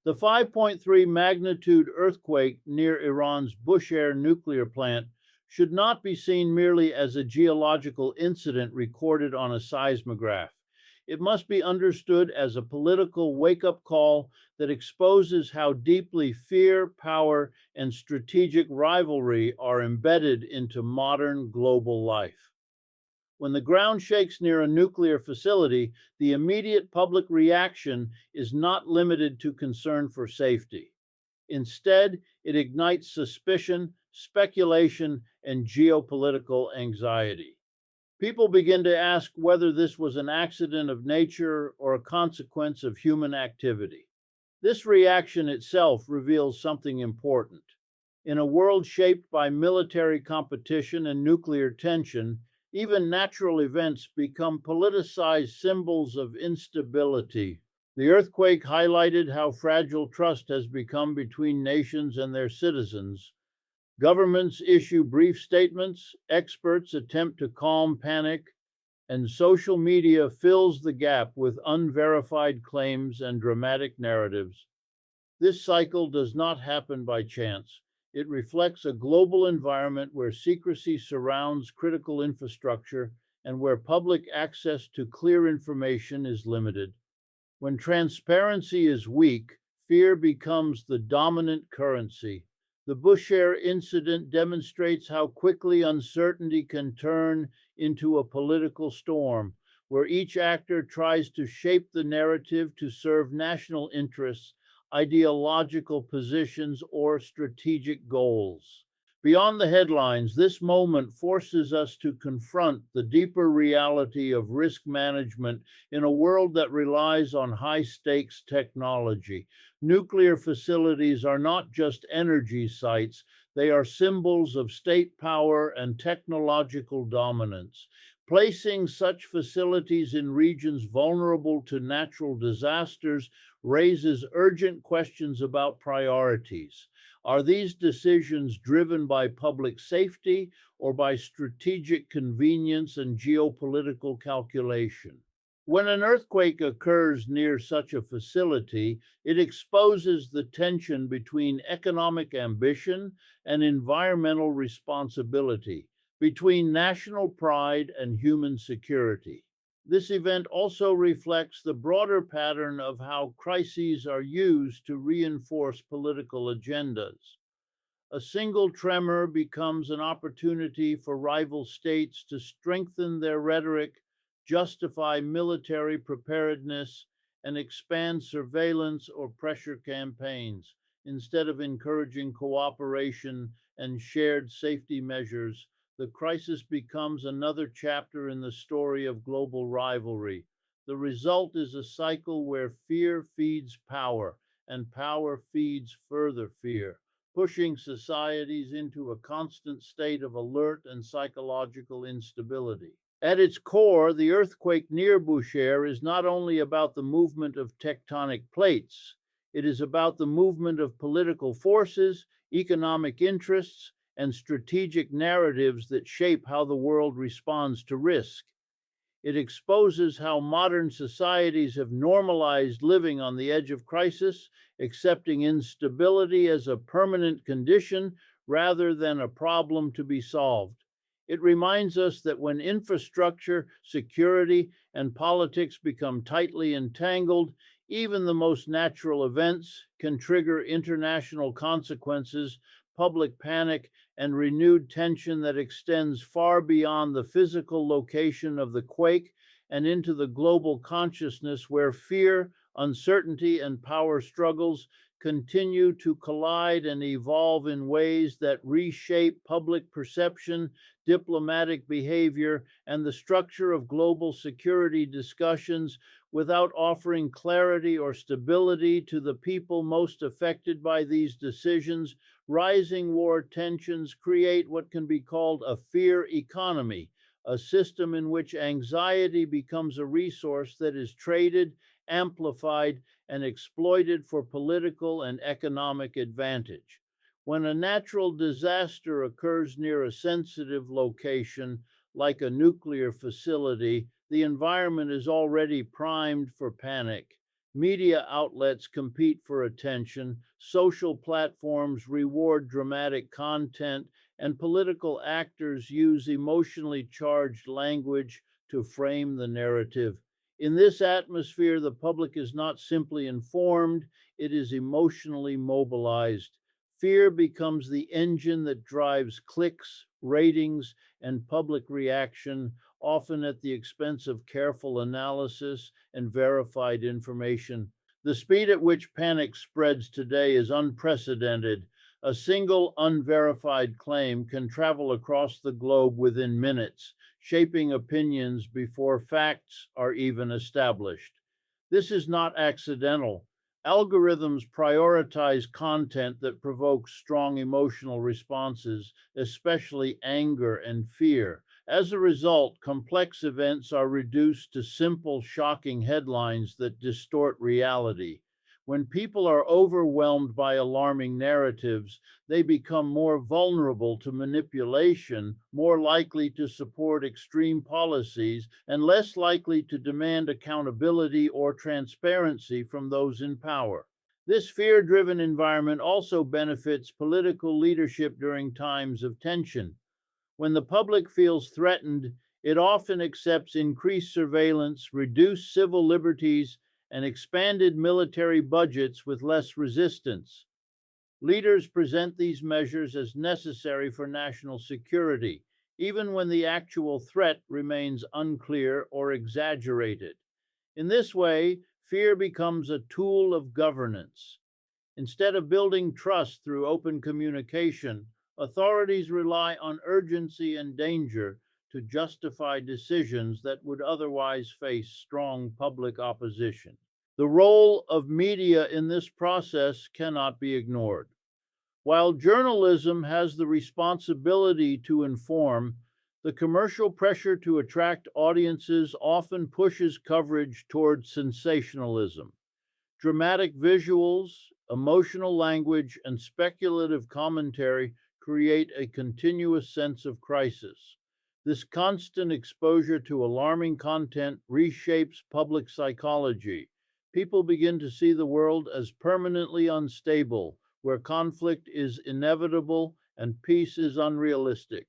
The 5.3 magnitude earthquake near Iran's Bushehr nuclear plant should not be seen merely as a geological incident recorded on a seismograph. It must be understood as a political wake up call that exposes how deeply fear, power, and strategic rivalry are embedded into modern global life. When the ground shakes near a nuclear facility, the immediate public reaction is not limited to concern for safety. Instead, it ignites suspicion, speculation, and geopolitical anxiety. People begin to ask whether this was an accident of nature or a consequence of human activity. This reaction itself reveals something important. In a world shaped by military competition and nuclear tension, even natural events become politicized symbols of instability. The earthquake highlighted how fragile trust has become between nations and their citizens. Governments issue brief statements, experts attempt to calm panic, and social media fills the gap with unverified claims and dramatic narratives. This cycle does not happen by chance. It reflects a global environment where secrecy surrounds critical infrastructure and where public access to clear information is limited. When transparency is weak, fear becomes the dominant currency. The Bushehr incident demonstrates how quickly uncertainty can turn into a political storm, where each actor tries to shape the narrative to serve national interests, ideological positions, or strategic goals. Beyond the headlines, this moment forces us to confront the deeper reality of risk management in a world that relies on high stakes technology. Nuclear facilities are not just energy sites, they are symbols of state power and technological dominance. Placing such facilities in regions vulnerable to natural disasters raises urgent questions about priorities. Are these decisions driven by public safety or by strategic convenience and geopolitical calculation? When an earthquake occurs near such a facility, it exposes the tension between economic ambition and environmental responsibility, between national pride and human security. This event also reflects the broader pattern of how crises are used to reinforce political agendas. A single tremor becomes an opportunity for rival states to strengthen their rhetoric, justify military preparedness, and expand surveillance or pressure campaigns instead of encouraging cooperation and shared safety measures. The crisis becomes another chapter in the story of global rivalry. The result is a cycle where fear feeds power and power feeds further fear, pushing societies into a constant state of alert and psychological instability. At its core, the earthquake near Bushehr is not only about the movement of tectonic plates, it is about the movement of political forces, economic interests, and strategic narratives that shape how the world responds to risk. It exposes how modern societies have normalized living on the edge of crisis, accepting instability as a permanent condition rather than a problem to be solved. It reminds us that when infrastructure, security, and politics become tightly entangled, even the most natural events can trigger international consequences, public panic, and renewed tension that extends far beyond the physical location of the quake and into the global consciousness where fear, uncertainty, and power struggles continue to collide and evolve in ways that reshape public perception, diplomatic behavior, and the structure of global security discussions without offering clarity or stability to the people most affected by these decisions. Rising war tensions create what can be called a fear economy, a system in which anxiety becomes a resource that is traded, amplified, and exploited for political and economic advantage. When a natural disaster occurs near a sensitive location, like a nuclear facility, the environment is already primed for panic. Media outlets compete for attention, social platforms reward dramatic content, and political actors use emotionally charged language to frame the narrative. In this atmosphere, the public is not simply informed, it is emotionally mobilized. Fear becomes the engine that drives clicks, ratings, and public reaction, often at the expense of careful analysis and verified information. The speed at which panic spreads today is unprecedented. A single unverified claim can travel across the globe within minutes, shaping opinions before facts are even established. This is not accidental. Algorithms prioritize content that provokes strong emotional responses, especially anger and fear. As a result, complex events are reduced to simple, shocking headlines that distort reality. When people are overwhelmed by alarming narratives, they become more vulnerable to manipulation, more likely to support extreme policies, and less likely to demand accountability or transparency from those in power. This fear driven environment also benefits political leadership during times of tension. When the public feels threatened, it often accepts increased surveillance, reduced civil liberties, and expanded military budgets with less resistance. Leaders present these measures as necessary for national security, even when the actual threat remains unclear or exaggerated. In this way, fear becomes a tool of governance. Instead of building trust through open communication, authorities rely on urgency and danger to justify decisions that would otherwise face strong public opposition. The role of media in this process cannot be ignored. While journalism has the responsibility to inform, the commercial pressure to attract audiences often pushes coverage towards sensationalism. Dramatic visuals, emotional language, and speculative commentary create a continuous sense of crisis. This constant exposure to alarming content reshapes public psychology. People begin to see the world as permanently unstable, where conflict is inevitable and peace is unrealistic.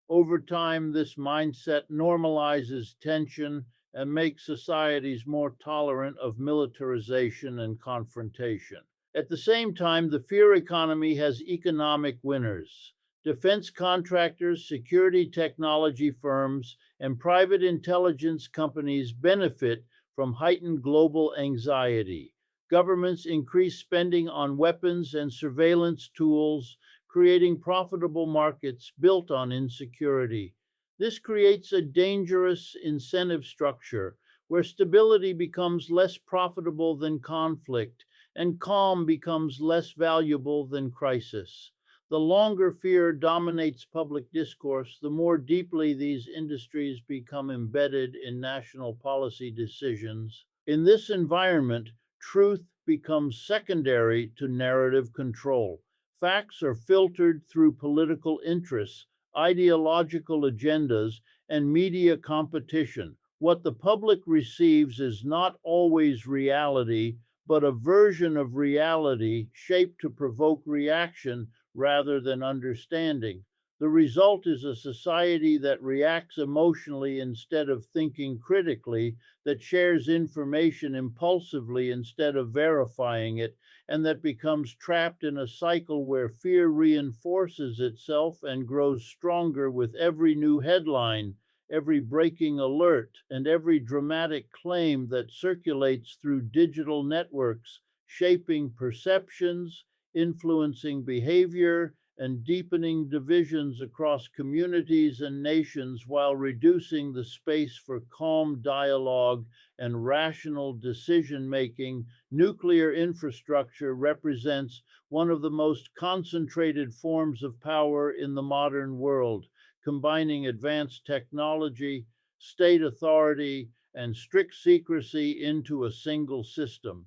Over time, this mindset normalizes tension and make societies more tolerant of militarization and confrontation. At the same time, the fear economy has economic winners. Defense contractors, security technology firms, and private intelligence companies benefit from heightened global anxiety. Governments increase spending on weapons and surveillance tools, creating profitable markets built on insecurity. This creates a dangerous incentive structure where stability becomes less profitable than conflict and calm becomes less valuable than crisis. The longer fear dominates public discourse, the more deeply these industries become embedded in national policy decisions. In this environment, truth becomes secondary to narrative control. Facts are filtered through political interests, ideological agendas, and media competition. What the public receives is not always reality, but a version of reality shaped to provoke reaction rather than understanding. The result is a society that reacts emotionally instead of thinking critically, that shares information impulsively instead of verifying it, and that becomes trapped in a cycle where fear reinforces itself and grows stronger with every new headline, every breaking alert, and every dramatic claim that circulates through digital networks, shaping perceptions, influencing behavior, and deepening divisions across communities and nations while reducing the space for calm dialogue and rational decision making. Nuclear infrastructure represents one of the most concentrated forms of power in the modern world, combining advanced technology, state authority, and strict secrecy into a single system.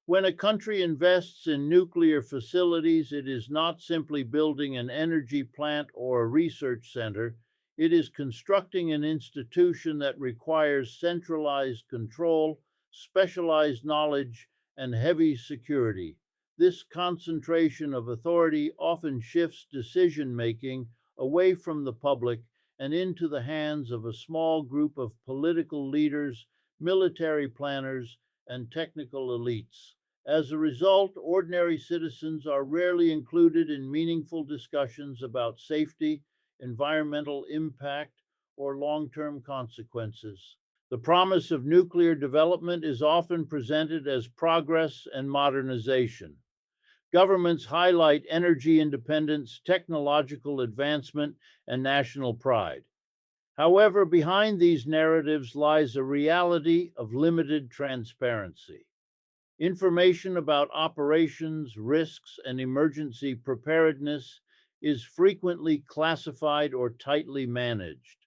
When a country invests in nuclear facilities, it is not simply building an energy plant or a research center. It is constructing an institution that requires centralized control, specialized knowledge, and heavy security. This concentration of authority often shifts decision making away from the public and into the hands of a small group of political leaders, military planners, and technical elites. As a result, ordinary citizens are rarely included in meaningful discussions about safety, environmental impact, or long term consequences. The promise of nuclear development is often presented as progress and modernization. Governments highlight energy independence, technological advancement, and national pride. However, behind these narratives lies a reality of limited transparency. Information about operations, risks, and emergency preparedness is frequently classified or tightly managed.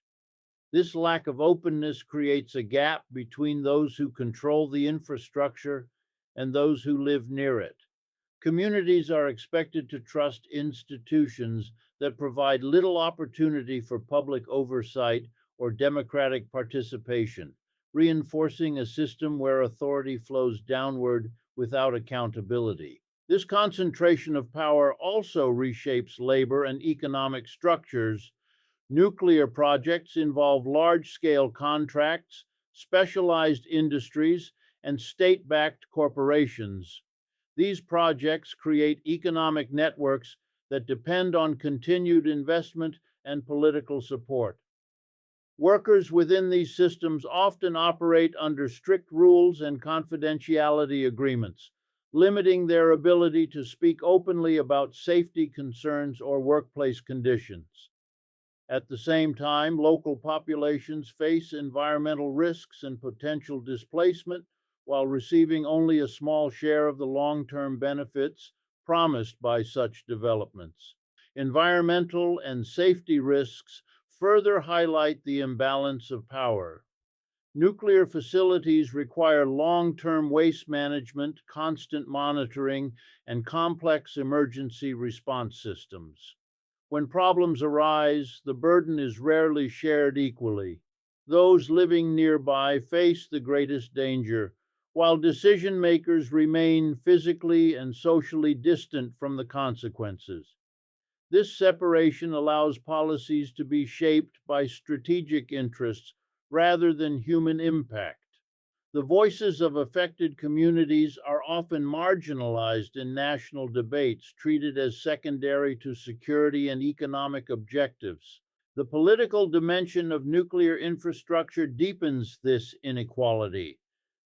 This lack of openness creates a gap between those who control the infrastructure and those who live near it. Communities are expected to trust institutions that provide little opportunity for public oversight or democratic participation, reinforcing a system where authority flows downward without accountability. This concentration of power also reshapes labor and economic structures. Nuclear projects involve large scale contracts, specialized industries, and state backed corporations. These projects create economic networks that depend on continued investment and political support. Workers within these systems often operate under strict rules and confidentiality agreements, limiting their ability to speak openly about safety concerns or workplace conditions. At the same time, local populations face environmental risks and potential displacement while receiving only a small share of the long term benefits promised by such developments. Environmental and safety risks further highlight the imbalance of power. Nuclear facilities require long term waste management, constant monitoring, and complex emergency response systems. When problems arise, the burden is rarely shared equally. Those living nearby face the greatest danger, while decision makers remain physically and socially distant from the consequences. This separation allows policies to be shaped by strategic interests rather than human impact. The voices of affected communities are often marginalized in national debates, treated as secondary to security and economic objectives. The political dimension of nuclear infrastructure deepens this inequality.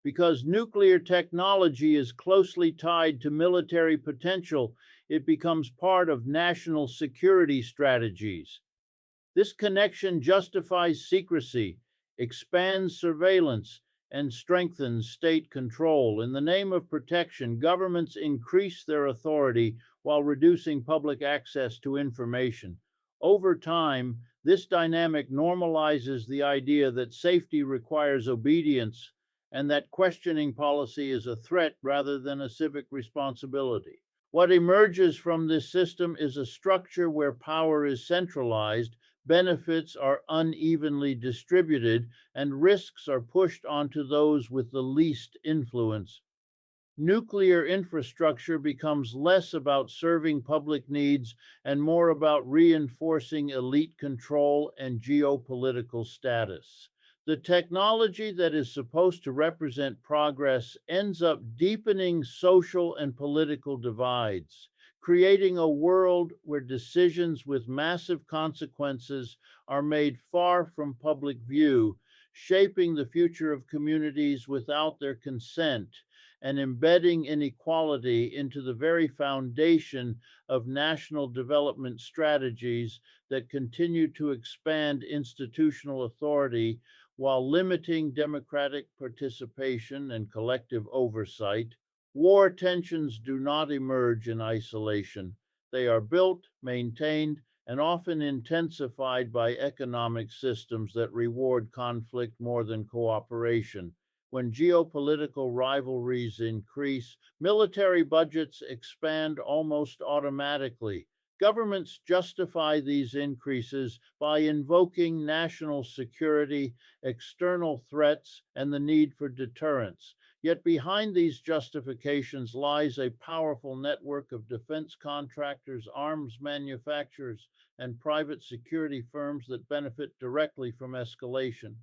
Because nuclear technology is closely tied to military potential, it becomes part of national security strategies. This connection justifies secrecy, expands surveillance, and strengthens state control. In the name of protection, governments increase their authority while reducing public access to information. Over time, this dynamic normalizes the idea that safety requires obedience and that questioning policy is a threat rather than a civic responsibility. What emerges from this system is a structure where power is centralized, benefits are unevenly distributed, and risks are pushed onto those with the least influence. Nuclear infrastructure becomes less about serving public needs and more about reinforcing elite control and geopolitical status. The technology that is supposed to represent progress ends up deepening social and political divides, creating a world where decisions with massive consequences are made far from public view, shaping the future of communities without their consent and embedding inequality into the very foundation of national development strategies that continue to expand institutional authority while limiting democratic participation and collective oversight. War tensions do not emerge in isolation. They are built, maintained, and often intensified by economic systems that reward conflict more than cooperation. When geopolitical rivalries increase, military budgets expand almost automatically. Governments justify these increases by invoking national security, external threats, and the need for deterrence. Yet behind these justifications lies a powerful network of defense contractors, arms manufacturers, and private security firms that benefit directly from escalation.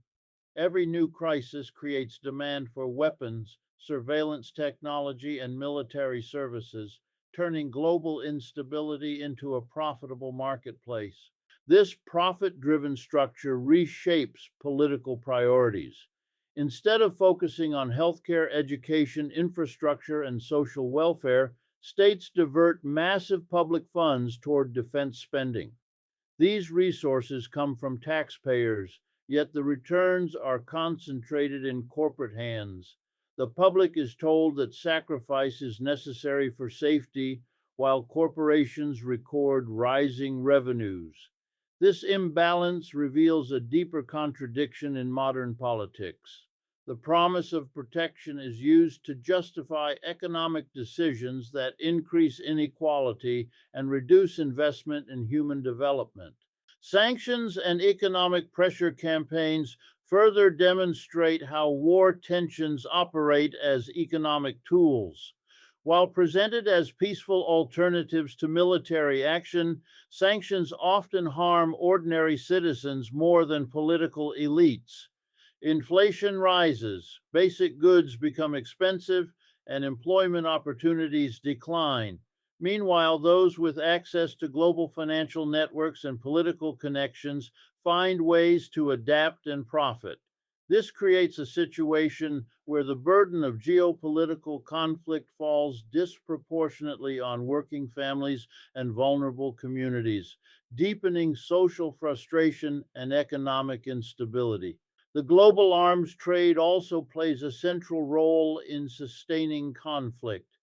Every new crisis creates demand for weapons, surveillance technology, and military services, turning global instability into a profitable marketplace. This profit driven structure reshapes political priorities. Instead of focusing on healthcare, education, infrastructure, and social welfare, states divert massive public funds toward defense spending. These resources come from taxpayers, yet the returns are concentrated in corporate hands. The public is told that sacrifice is necessary for safety, while corporations record rising revenues. This imbalance reveals a deeper contradiction in modern politics. The promise of protection is used to justify economic decisions that increase inequality and reduce investment in human development. Sanctions and economic pressure campaigns further demonstrate how war tensions operate as economic tools. While presented as peaceful alternatives to military action, sanctions often harm ordinary citizens more than political elites. Inflation rises, basic goods become expensive, and employment opportunities decline. Meanwhile, those with access to global financial networks and political connections find ways to adapt and profit. This creates a situation where the burden of geopolitical conflict falls disproportionately on working families and vulnerable communities, deepening social frustration and economic instability. The global arms trade also plays a central role in sustaining conflict.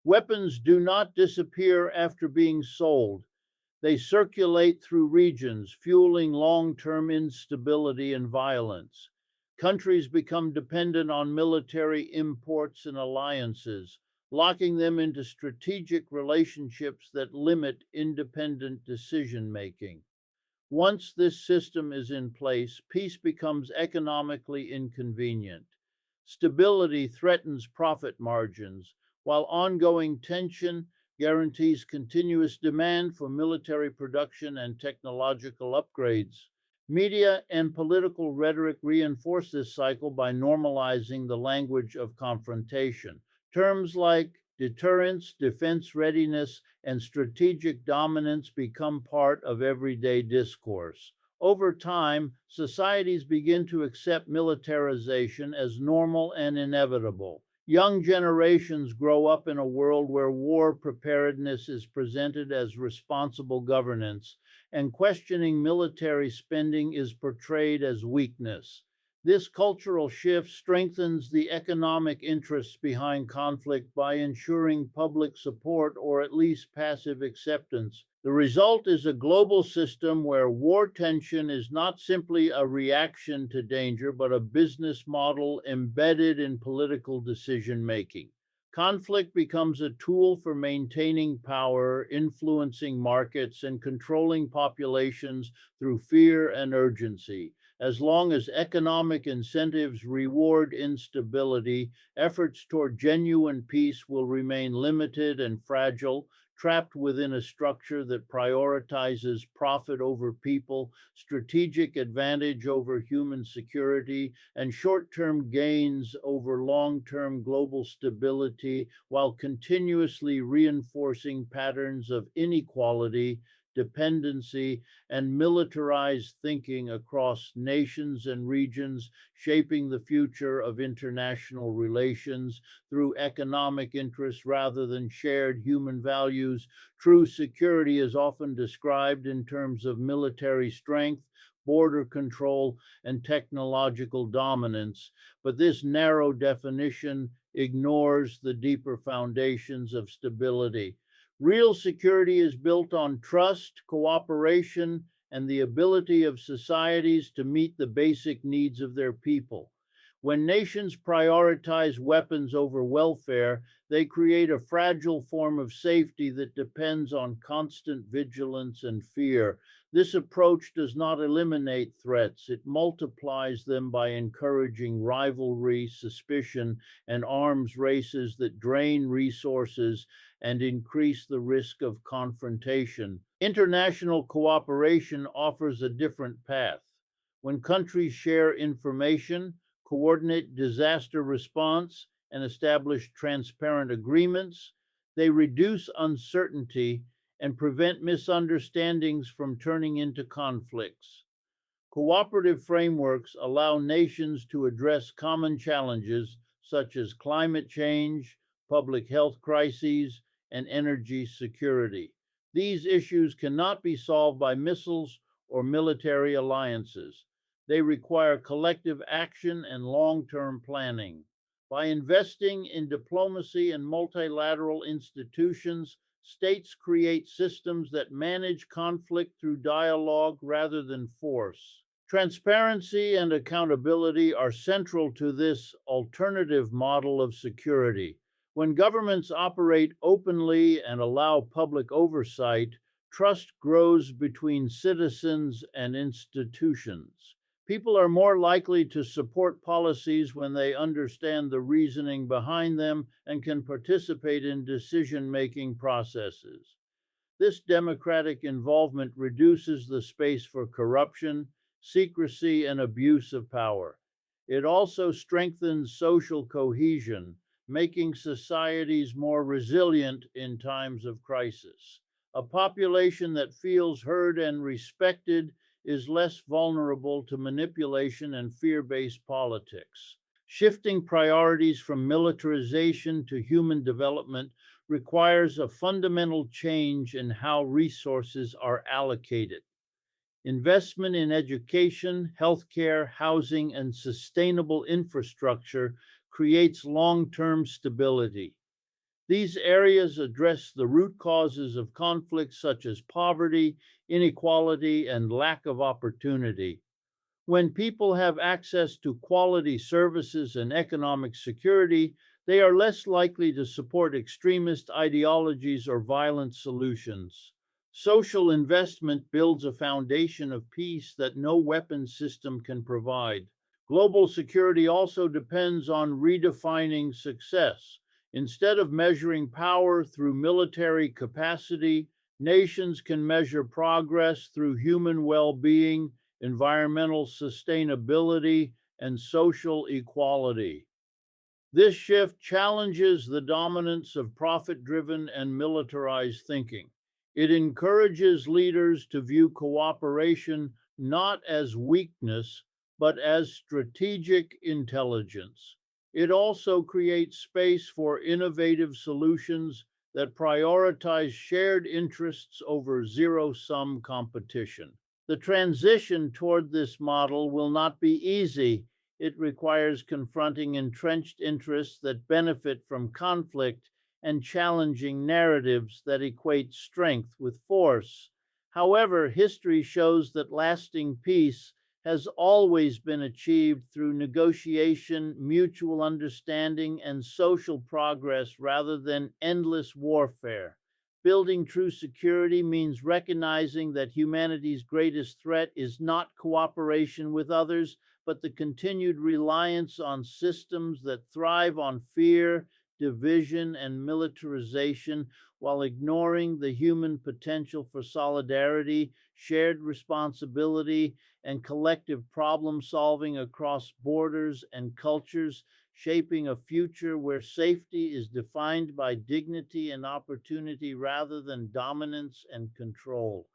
Weapons do not disappear after being sold. They circulate through regions, fueling long term instability and violence. Countries become dependent on military imports and alliances, locking them into strategic relationships that limit independent decision making. Once this system is in place, peace becomes economically inconvenient. Stability threatens profit margins, while ongoing tension guarantees continuous demand for military production and technological upgrades. Media and political rhetoric reinforce this cycle by normalizing the language of confrontation. Terms like deterrence, defense readiness, and strategic dominance become part of everyday discourse. Over time, societies begin to accept militarization as normal and inevitable. Young generations grow up in a world where war preparedness is presented as responsible governance, and questioning military spending is portrayed as weakness. This cultural shift strengthens the economic interests behind conflict by ensuring public support or at least passive acceptance. The result is a global system where war tension is not simply a reaction to danger, but a business model embedded in political decision making. Conflict becomes a tool for maintaining power, influencing markets, and controlling populations through fear and urgency. As long as economic incentives reward instability, efforts toward genuine peace will remain limited and fragile, trapped within a structure that prioritizes profit over people, strategic advantage over human security, and short term gains over long term global stability, while continuously reinforcing patterns of inequality, dependency, and militarized thinking across nations and regions, shaping the future of international relations through economic interests rather than shared human values. True security is often described in terms of military strength, border control, and technological dominance, but this narrow definition ignores the deeper foundations of stability. Real security is built on trust, cooperation, and the ability of societies to meet the basic needs of their people. When nations prioritize weapons over welfare, they create a fragile form of safety that depends on constant vigilance and fear. This approach does not eliminate threats, it multiplies them by encouraging rivalry, suspicion, and arms races that drain resources and increase the risk of confrontation. International cooperation offers a different path. When countries share information, coordinate disaster response, and establish transparent agreements, they reduce uncertainty and prevent misunderstandings from turning into conflicts. Cooperative frameworks allow nations to address common challenges such as climate change, public health crises, and energy security. These issues cannot be solved by missiles or military alliances. They require collective action and long term planning. By investing in diplomacy and multilateral institutions, states create systems that manage conflict through dialogue rather than force. Transparency and accountability are central to this alternative model of security. When governments operate openly and allow public oversight, trust grows between citizens and institutions. People are more likely to support policies when they understand the reasoning behind them and can participate in decision making processes. This democratic involvement reduces the space for corruption, secrecy, and abuse of power. It also strengthens social cohesion, making societies more resilient in times of crisis. A population that feels heard and respected is less vulnerable to manipulation and fear based politics. Shifting priorities from militarization to human development requires a fundamental change in how resources are allocated. Investment in education, healthcare, housing, and sustainable infrastructure creates long term stability. These areas address the root causes of conflicts such as poverty, inequality, and lack of opportunity. When people have access to quality services and economic security, they are less likely to support extremist ideologies or violent solutions. Social investment builds a foundation of peace that no weapon system can provide. Global security also depends on redefining success. Instead of measuring power through military capacity, nations can measure progress through human well being, environmental sustainability, and social equality. This shift challenges the dominance of profit driven and militarized thinking. It encourages leaders to view cooperation not as weakness, but as strategic intelligence. It also creates space for innovative solutions that prioritize shared interests over zero sum competition. The transition toward this model will not be easy. It requires confronting entrenched interests that benefit from conflict and challenging narratives that equate strength with force. However, history shows that lasting peace has always been achieved through negotiation, mutual understanding, and social progress rather than endless warfare. Building true security means recognizing that humanity's greatest threat is not cooperation with others, but the continued reliance on systems that thrive on fear, division, and militarization while ignoring the human potential for solidarity, shared responsibility, and collective problem solving across borders and cultures, shaping a future where safety is defined by dignity and opportunity rather than dominance and control.